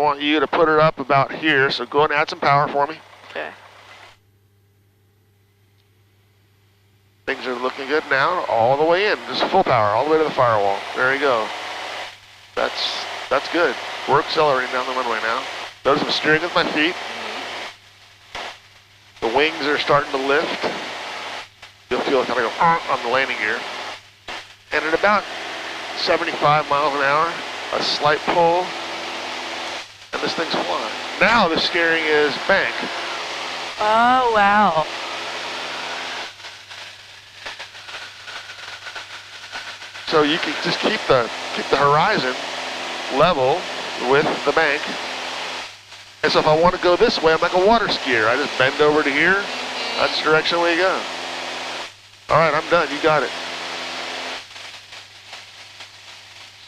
want you to put her up about here, so go and add some power for me. Okay. Things are looking good now, all the way in, just full power, all the way to the firewall. There you go. That's good. We're accelerating down the runway now. Notice I'm steering with my feet. The wings are starting to lift. You'll feel it kind of go on the landing gear. And at about 75 miles an hour, a slight pull, and this thing's flying. Now the steering is bank. Oh, wow. So you can just keep the horizon level with the bank. And so if I want to go this way, I'm like a water skier. I just bend over to here. That's the direction we go. All right, I'm done. You got it.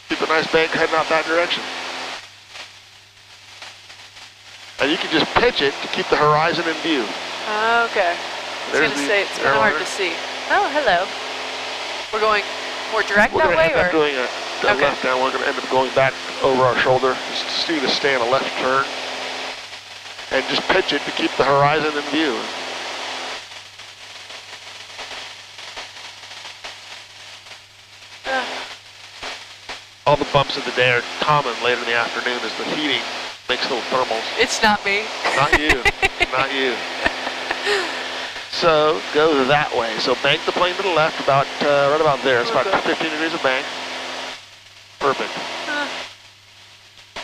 Keep a nice bank heading out that direction. And you can just pitch it to keep the horizon in view. Okay. I was going to say it's kind of hard to see. Oh, hello. We're going more direct that way, or? We're going to end up doing a left down. We're going to end up going back over our shoulder. Just need to stay on a left turn. And just pitch it to keep the horizon in view. All the bumps of the day are common later in the afternoon as the heating makes little thermals. It's not me. Not you. Not you. So go that way. So bank the plane to the left, about right about there. It's about 15 degrees of bank. Perfect.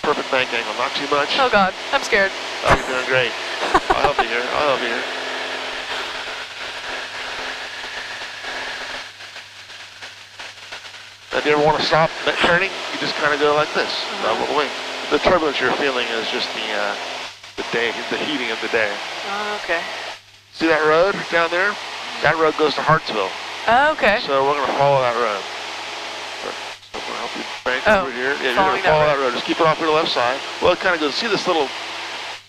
Perfect bank angle, not too much. Oh God, I'm scared. Oh, you're doing great. I'll help you here. I'll help you here. If you ever want to stop turning, you just kind of go like this. Level the wing. The turbulence you're feeling is just the day, the heating of the day. Oh, okay. See that road down there? That road goes to Hartsville. Oh, okay. So we're going to follow that road. So I'm going to help you bank over here. Yeah, you're going to follow that road. Just keep it off to the left side. Well, it kind of goes, see this little,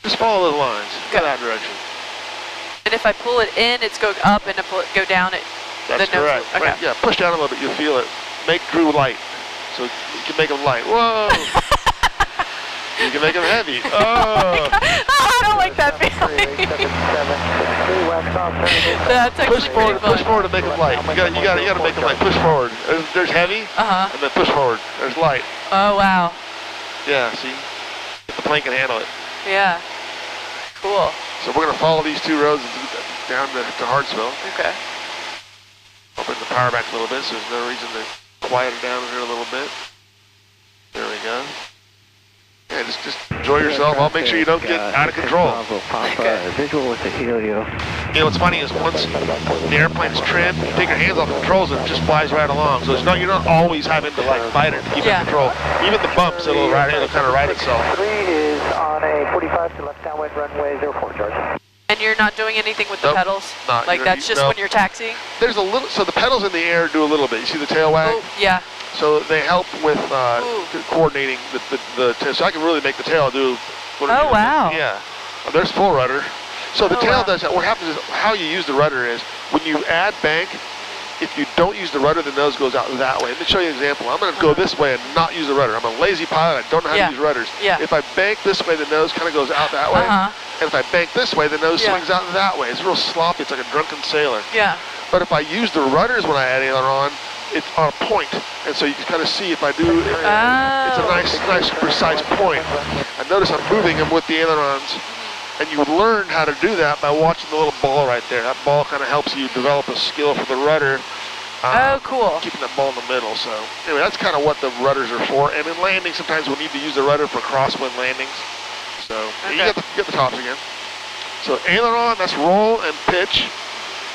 just follow those lines. Go that direction. And if I pull it in, it's go up, and if I go down, That's correct. Okay. Right, yeah, push down a little bit, you'll feel it. Make Drew light. So you can make him light. Whoa! You can make him heavy. Oh! I don't like that feeling. That's actually pretty fun. Push forward to make him light. You got to make him light. Push forward. There's heavy. And then push forward. There's light. Oh wow. Yeah. See, the plane can handle it. Yeah. Cool. So we're gonna follow these two roads down to Hartsville. Okay. I'll bring the power back a little bit, so there's no reason to quiet it down here a little bit. There we go. Yeah, just enjoy yourself. I'll make sure you don't get out of control. Visual with the helio. You know what's funny is once the airplane is trimmed, you take your hands off the controls and it just flies right along. So you're not always having to like fight it to keep it in control. Even the bumps, it'll kind of ride itself. 3 is on a 45 to left downwind runway 04 charge. And you're not doing anything with the pedals? Not, like that's just when you're taxiing? There's a little, so the pedals in the air do a little bit. You see the tail wag? Oh, yeah. So they help with coordinating the tail. So I can really make the tail do what Oh, wow. Yeah. There's full rudder. So the tail does that. What happens is how you use the rudder is when you add bank, if you don't use the rudder, the nose goes out that way. Let me show you an example. I'm going to go this way and not use the rudder. I'm a lazy pilot. I don't know how to use rudders. Yeah. If I bank this way, the nose kind of goes out that way. And if I bank this way, the nose swings out that way. It's real sloppy. It's like a drunken sailor. Yeah. But if I use the rudders when I add aileron, it's on a point. And so you can kind of see if I do, it's a nice precise point. And notice I'm moving them with the ailerons. And you learn how to do that by watching the little ball right there. That ball kind of helps you develop a skill for the rudder. Oh, cool. Keeping that ball in the middle. So anyway, that's kind of what the rudders are for. And in landing, sometimes we'll need to use the rudder for crosswind landings. So you get the tops again. So aileron, that's roll and pitch.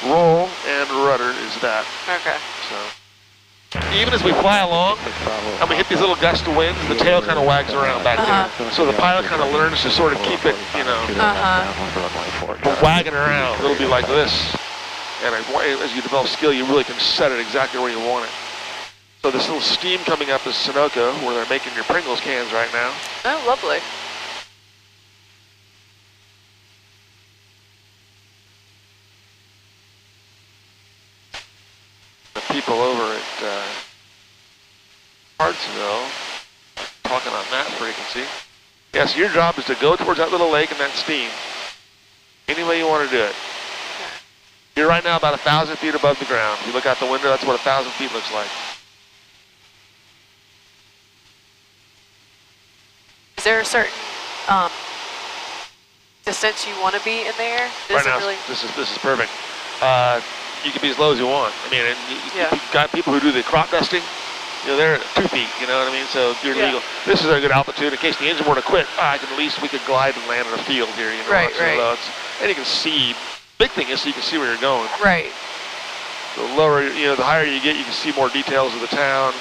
Roll and rudder is that. Okay. So even as we fly along, and we hit these little gusts of winds, the tail kind of wags around back there. So the pilot kind of learns to sort of keep it, wagging around. It'll be like this. And as you develop skill, you really can set it exactly where you want it. So this little steam coming up is Sunoco, where they're making your Pringles cans right now. Oh, lovely. The people over at Hartsville talking on that frequency. Yeah, Yes, your job is to go towards that little lake and that steam. Any way you want to do it. You're right now about 1,000 feet above the ground. If you look out the window, that's what 1,000 feet looks like. Is there a certain distance you want to be in there? Right now, this is perfect. You can be as low as you want. I mean, and you've got people who do the crop dusting. You know, they're at 2 feet, you know what I mean? So you're legal. This is a good altitude. In case the engine were to quit, we could glide and land in a field here, you know. Right. And you can see, big thing is so you can see where you're going. Right. The lower, you know, the higher you get, you can see more details of the town.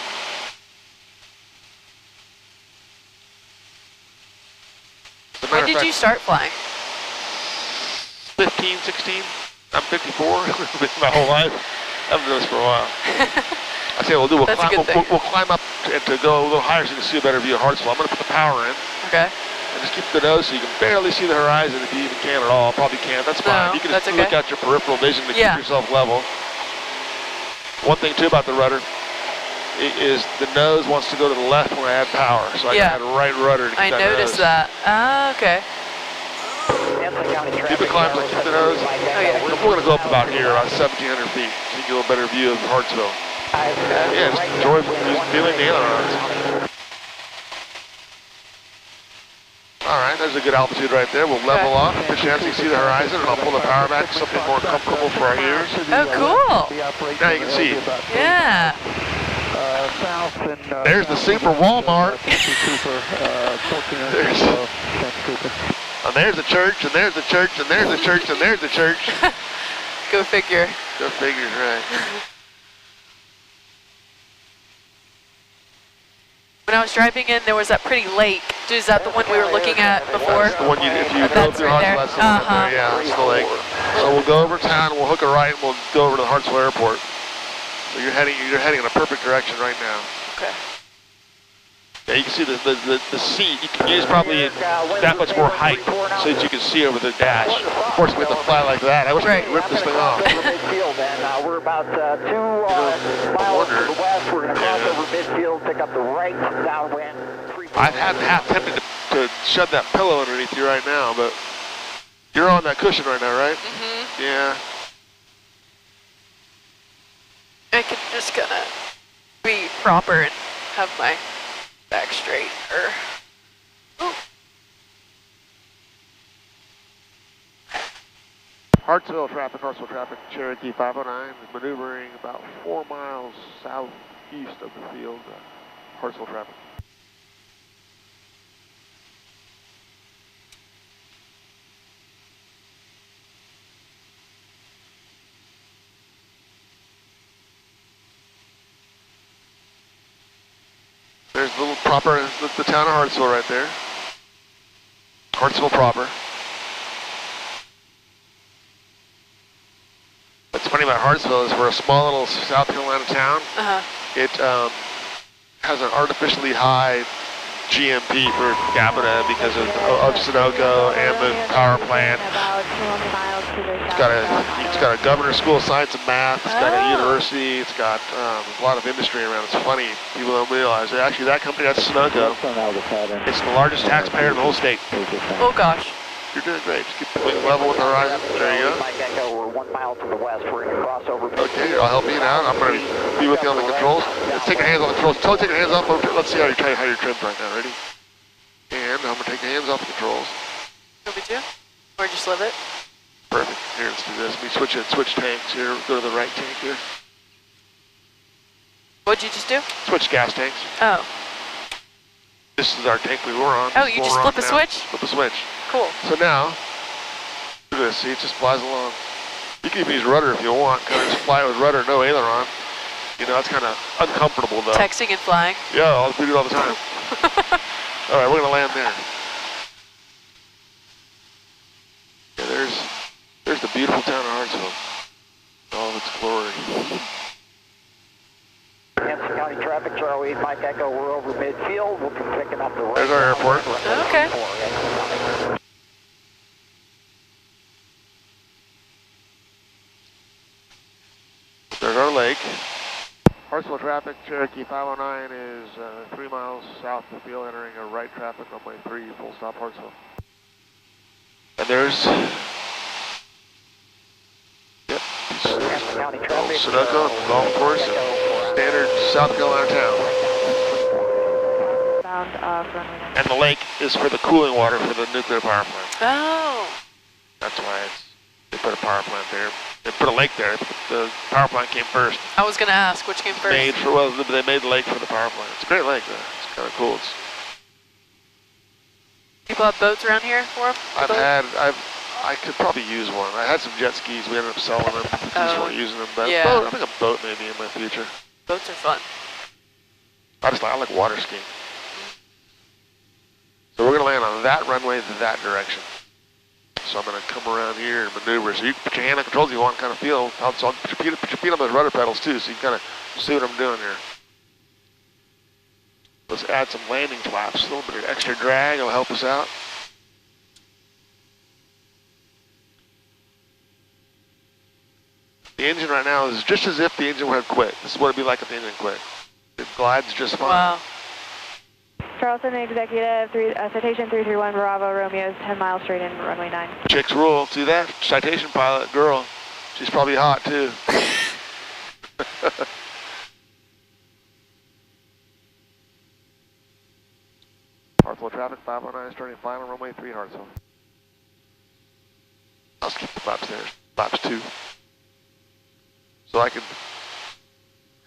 When did you start flying? 15, 16. I'm 54. My whole life. I've been doing this for a while. I say we'll climb up and to go a little higher so you can see a better view of Hartsville. I'm going to put the power in. Okay. And just keep the nose so you can barely see the horizon if you even can at all. Probably can't. That's fine. No, You can just look out your peripheral vision to keep yourself level. One thing too about the rudder is the nose wants to go to the left when I add power. So I got a right rudder to keep that nose. I noticed that. Ah, okay. Keep the climb, keep the nose. Oh, yeah. We're going to go up about here, about 1,700 feet, so you get a better view of Hartsville. Yeah, just enjoy feeling the ailerons. All right, there's a good altitude right there. We'll level off, get a chance to see the horizon, and I'll pull the power back to something more comfortable for our ears. Oh, cool. Now you can see. Yeah. There's the Super Walmart. And there's the church, and there's the church, and there's the church, and there's the church. Go figure. Go figure, right. When I was driving in, there was that pretty lake. Is that the one we were looking at before? That's the one if you go through Hartsville, that's the one right there. Yeah, that's the lake. So we'll go over town, we'll hook a right, and we'll go over to the Hartsville Airport. So you're heading in a perfect direction right now. Okay. Yeah, you can see the seat. You can use probably that much more height so that you can see over the dash. Of course, we have to fly like that. I wish we could rip this thing off. We're about 2 miles to the west. We're going to cross over midfield, pick up the right downwind. I'm half tempted to shove that pillow underneath you right now, but you're on that cushion right now, right? Mm-hmm. Yeah. I can just kind of be proper and have my back straight. Hartsville traffic, Cherokee 509 is maneuvering about 4 miles southeast of the field. Hartsville traffic. There's the little proper, the town of Hartsville right there. Hartsville proper. What's funny about Hartsville is we're a small little South Carolina town. It has an artificially high GMP per capita because of Sunoco and the power plant. It's got a governor's school of science and math. It's got a university. It's got a lot of industry around. It's funny. People don't realize. Actually, that company, that's Sunoco. It's the largest taxpayer in the whole state. Oh, gosh. You're doing great. Just keep the level with the horizon. There you go. We're 1 mile to the west. We're going to cross over. Okay, I'll help you out. I'm going to be with you on the controls. Let's take your hands on the controls. Totally take your hands off. Let's see how you're trimmed right now. Ready? And I'm going to take the hands off the controls. Want me to? Or just leave it? Perfect. Here, let's do this. Let me switch tanks here. Go to the right tank here. What'd you just do? Switch gas tanks. Oh. This is our tank we were on. Oh, you just flip a switch? Flip a switch. Cool. So now, look at this. See, it just flies along. You can even use rudder if you want. Kind of just fly with rudder, no aileron. You know, that's kind of uncomfortable though. Texting and flying? Yeah, we do it all the time. All right, we're going to land there. Yeah, there's the beautiful town of Hartsville. All of its glory. Hanson County traffic, Charlie 8 Mike Echo, we're over midfield. We'll be picking up the right. There's our airport. Okay. There's our lake. Hartsville traffic, Cherokee 509 is 3 miles south of the field, entering a right traffic, runway 3, full stop Hartsville. And there's, yep, Sunoco, golf course, and standard South Carolina town. And the lake is for the cooling water for the nuclear power plant. Oh. That's why they put a power plant there. They put a lake there. The power plant came first. I was going to ask which came first. They made the lake for the power plant. It's a great lake, though. It's kind of cool. People have boats around here for them? I could probably use one. I had some jet skis. We ended up selling them. Just weren't using them. But yeah. I think a boat maybe in my future. Boats are fun. I like water skiing. So we're going to land on that runway that direction. So I'm going to come around here and maneuver. So you can put your hand on controls if you want, kind of feel. So I'll put your feet on those rudder pedals too, so you can kind of see what I'm doing here. Let's add some landing flaps. A little bit of extra drag will help us out. The engine right now is just as if the engine would have quit. This is what it'd be like if the engine quit. It glides just fine. Wow. Charleston Executive, Citation 331 Bravo, Romeo's 10 miles straight in, runway 9. Chicks rule. See that? Citation pilot, girl. She's probably hot too. Hartsville traffic, 509, starting final, runway 3, Hartsville. I'll skip the flaps there. Flaps 2. So I can,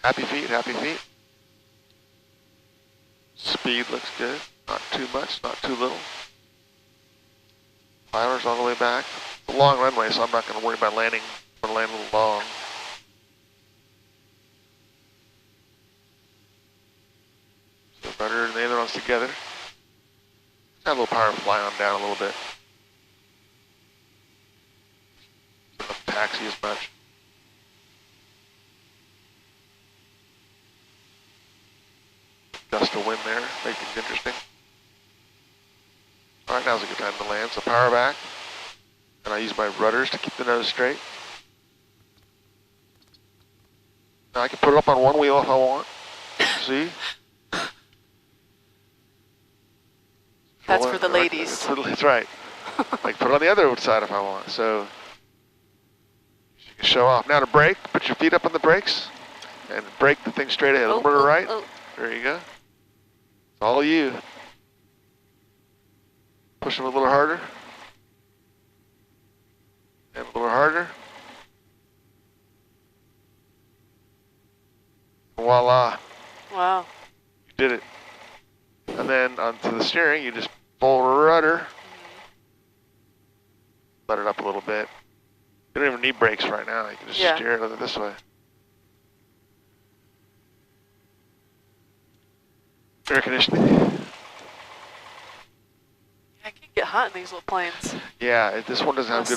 happy feet, happy feet. Speed looks good. Not too much, not too little. Filer's all the way back. It's a long runway, so I'm not going to worry about landing. I'm going to land a little long. So rudder and the ailerons together. Got a little power fly on down a little bit. Don't taxi as much. Gust of wind there, make things interesting. All right, now's a good time to land. So power back, and I use my rudders to keep the nose straight. Now I can put it up on one wheel if I want. See? That's for the ladies. It's right. I can put it on the other side if I want. So you can show off. Now to brake, put your feet up on the brakes and brake the thing straight ahead. Over to the right. There you go. It's all you. Push them a little harder. And a little harder. Voila. Wow. You did it. And then onto the steering, you just pull rudder. Let it up a little bit. You don't even need brakes right now. You can just steer it this way. Air conditioning. I can get hot in these little planes. Yeah, this one doesn't have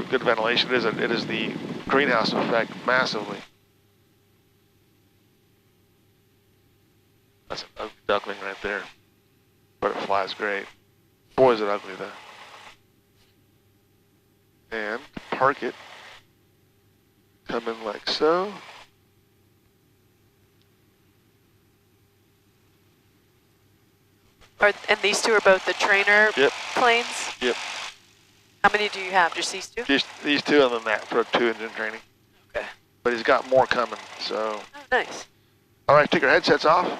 good ventilation. It is the greenhouse effect massively. That's an ugly duckling right there. But it flies great. Boy, is it ugly though. And park it. Come in like so. And these two are both the trainer planes? Yep. How many do you have? Just these two? Just these two and then that for 2-engine training. Okay. But he's got more coming, so. Oh, nice. All right, take your headsets off.